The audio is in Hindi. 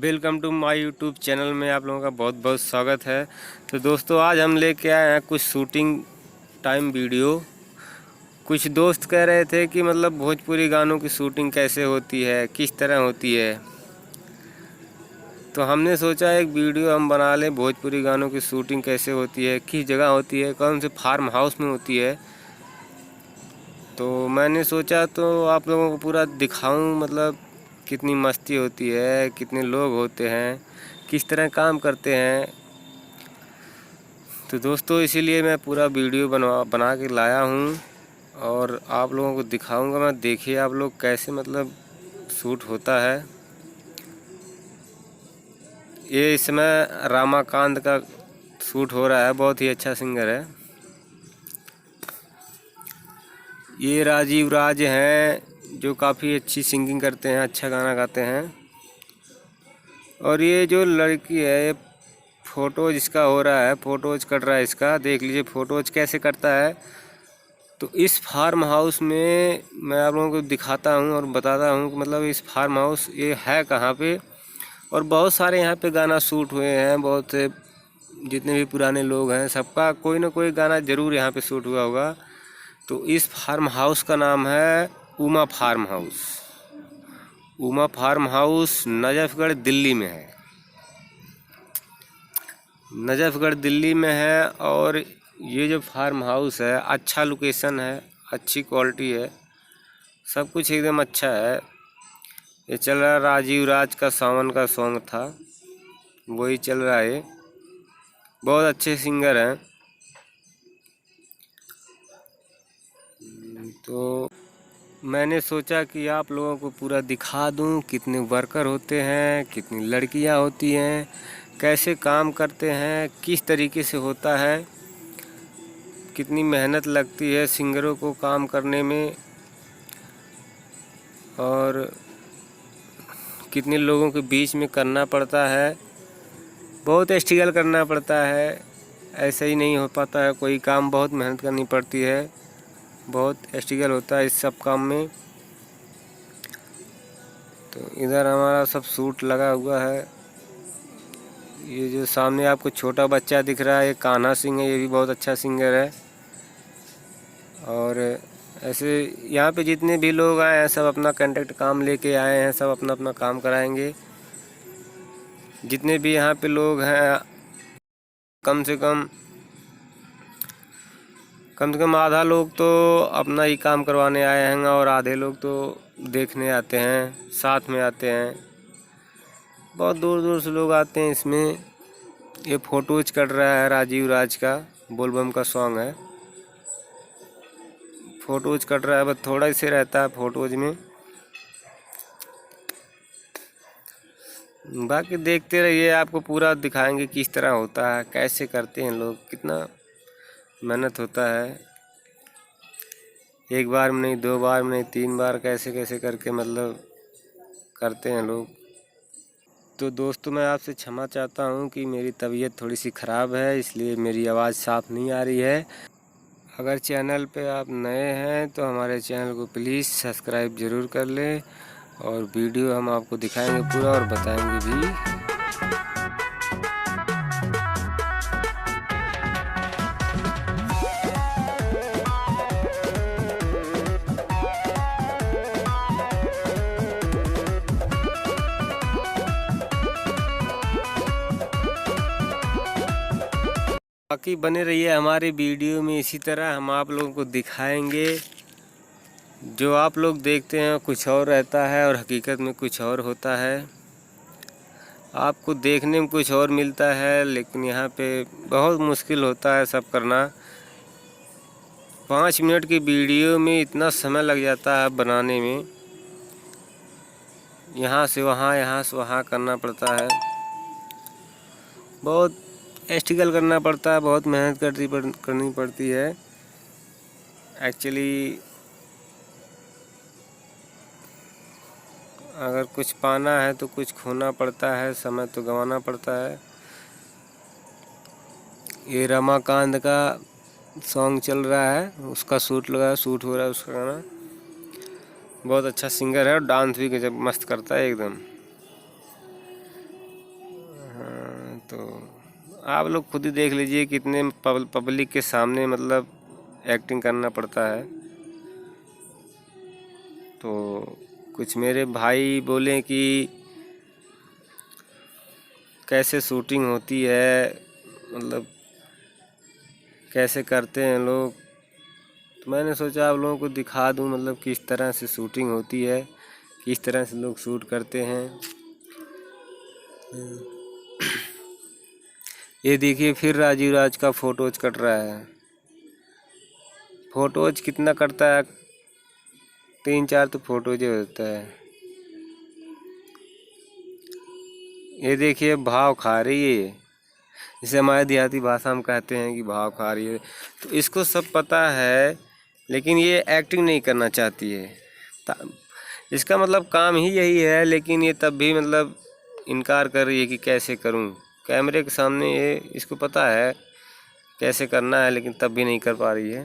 Welcome to my YouTube channel में आप लोगों का बहुत बहुत स्वागत है। तो दोस्तों आज हम लेके आए हैं कुछ शूटिंग टाइम वीडियो। कुछ दोस्त कह रहे थे कि मतलब भोजपुरी गानों की शूटिंग कैसे होती है, किस तरह होती है। तो हमने सोचा एक वीडियो हम बना लें, भोजपुरी गानों की शूटिंग कैसे होती है, किस जगह होती है, कौन से फार्म हाउस में होती है। तो मैंने सोचा तो आप लोगों को पूरा दिखाऊं, मतलब कितनी मस्ती होती है, कितने लोग होते हैं, किस तरह काम करते हैं। तो दोस्तों इसीलिए मैं पूरा वीडियो बना के लाया हूं और आप लोगों को दिखाऊंगा मैं। देखिए आप लोग कैसे मतलब शूट होता है। ये इस समय रामाकांत का शूट हो रहा है, बहुत ही अच्छा सिंगर है। ये राजीव राज हैं जो काफ़ी अच्छी सिंगिंग करते हैं, अच्छा गाना गाते हैं। और ये जो लड़की है, ये फ़ोटोज इसका हो रहा है, फ़ोटोज कट रहा है इसका। देख लीजिए फ़ोटोज कैसे करता है। तो इस फार्म हाउस में मैं आप लोगों को दिखाता हूँ और बताता हूँ कि मतलब इस फार्म हाउस ये है कहाँ पे। और बहुत सारे यहाँ पे गाना शूट हुए हैं, बहुत से जितने भी पुराने लोग हैं सबका कोई ना कोई गाना ज़रूर यहाँ पे शूट हुआ होगा। तो इस फार्म हाउस का नाम है Uma farm house. Uma farm house Najafgarh Delhi में है, नजफगढ़ दिल्ली में है। और ये जो फार्म हाउस है, अच्छा लोकेशन है, अच्छी क्वालिटी है, सब कुछ एकदम अच्छा है। ये चल रहा है राजीव राज का सावन का सॉन्ग था, वही चल रहा है। बहुत अच्छे सिंगर हैं। तो मैंने सोचा कि आप लोगों को पूरा दिखा दूं, कितने वर्कर होते हैं, कितनी लड़कियां होती हैं, कैसे काम करते हैं, किस तरीके से होता है, कितनी मेहनत लगती है सिंगरों को काम करने में, और कितने लोगों के बीच में करना पड़ता है। बहुत स्ट्रगल करना पड़ता है, ऐसे ही नहीं हो पाता है कोई काम, बहुत मेहनत करनी पड़ती है, बहुत स्ट्रगल होता है इस सब काम में। तो इधर हमारा सब सूट लगा हुआ है। ये जो सामने आपको छोटा बच्चा दिख रहा है, ये कान्हा सिंह है, ये भी बहुत अच्छा सिंगर है। और ऐसे यहाँ पे जितने भी लोग आए हैं सब अपना कॉन्ट्रैक्ट काम लेके आए हैं, सब अपना अपना काम कराएंगे। जितने भी यहाँ पे लोग हैं कम से कम आधा लोग तो अपना ही काम करवाने आए हैं और आधे लोग तो देखने आते हैं, साथ में आते हैं। बहुत दूर दूर से लोग आते हैं इसमें। ये फ़ोटोज कट रहा है राजीव राज का, बोलबम का सॉन्ग है। फ़ोटोज कट रहा है, बस थोड़ा ही से रहता है फ़ोटोज में। बाकी देखते रहिए, आपको पूरा दिखाएंगे किस तरह होता है, कैसे करते हैं लोग, कितना मेहनत होता है। एक बार में नहीं, दो बार में नहीं, 3 बार कैसे कैसे करके मतलब करते हैं लोग। तो दोस्तों मैं आपसे क्षमा चाहता हूँ कि मेरी तबीयत थोड़ी सी ख़राब है, इसलिए मेरी आवाज़ साफ़ नहीं आ रही है। अगर चैनल पे आप नए हैं तो हमारे चैनल को प्लीज़ सब्सक्राइब ज़रूर कर लें, और वीडियो हम आपको दिखाएंगे पूरा और बताएंगे भी। बाकी बने रहिए हमारे वीडियो में, इसी तरह हम आप लोगों को दिखाएंगे। जो आप लोग देखते हैं कुछ और रहता है और हकीकत में कुछ और होता है। आपको देखने में कुछ और मिलता है, लेकिन यहाँ पे बहुत मुश्किल होता है सब करना। 5 मिनट की वीडियो में इतना समय लग जाता है बनाने में, यहाँ से वहाँ करना पड़ता है। बहुत स्ट्रगल करना पड़ता है, बहुत मेहनत करनी पड़ती है। एक्चुअली अगर कुछ पाना है तो कुछ खोना पड़ता है, समय तो गंवाना पड़ता है। ये रमाकांत का सॉन्ग चल रहा है, उसका शूट हो रहा है उसका गाना। बहुत अच्छा सिंगर है और डांस भी गजब मस्त करता है एकदम। आप लोग खुद ही देख लीजिए कितने पब्लिक के सामने मतलब एक्टिंग करना पड़ता है। तो कुछ मेरे भाई बोले कि कैसे शूटिंग होती है, मतलब कैसे करते हैं लोग। तो मैंने सोचा आप लोगों को दिखा दूं, मतलब किस तरह से शूटिंग होती है, किस तरह से लोग शूट करते हैं। ये देखिए फिर राजीव राज का फोटोज कट रहा है। फोटोज कितना कटता है, 3-4 तो फोटोज होता है। ये देखिए भाव खा रही है, जिसे हमारे देहाती भाषा में कहते हैं कि भाव खा रही है। तो इसको सब पता है, लेकिन ये एक्टिंग नहीं करना चाहती है। इसका मतलब काम ही यही है, लेकिन ये तब भी मतलब इनकार कर रही है कि कैसे करूं। कैमरे के सामने ये इसको पता है कैसे करना है, लेकिन तब भी नहीं कर पा रही है।